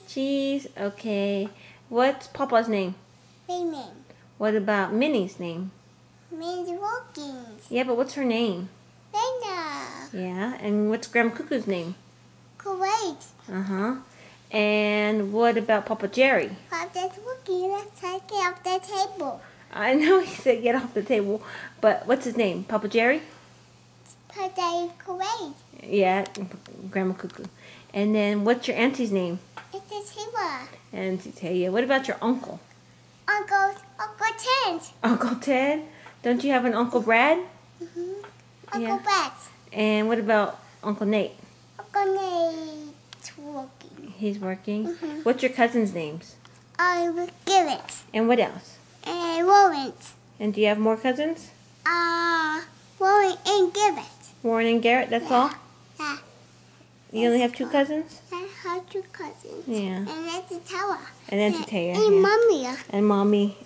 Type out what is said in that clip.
Cheese. Okay. What's Papa's name? Raymond. What about Minnie's name? Minnie Wilkins. Yeah, but what's her name? Linda. Yeah, and what's Grandma Cuckoo's name? Kuwait. Uh-huh. And what about Papa Jerry? Papa's working. Let's take it off the table. I know he said get off the table, but what's his name? Papa Jerry? Papa Kuwait. Yeah, Grandma Cuckoo. And then what's your auntie's name? It's a table. Auntie Taya. What about your uncle? Uncle Ted. Uncle Ted? Don't you have an Uncle Brad? Uncle Yeah. Brett. And what about Uncle Nate? Uncle Nate's working. He's working. What's your cousins' names? I will give it. And what else? And Warrant. And do you have more cousins? Warrant and give it. Warren and Garrett, that's all? Yeah. You only have 2 cousins? I have 2 cousins. Yeah. And that's a tower. And Auntie Taya. And Yeah. Mommy. And Mommy.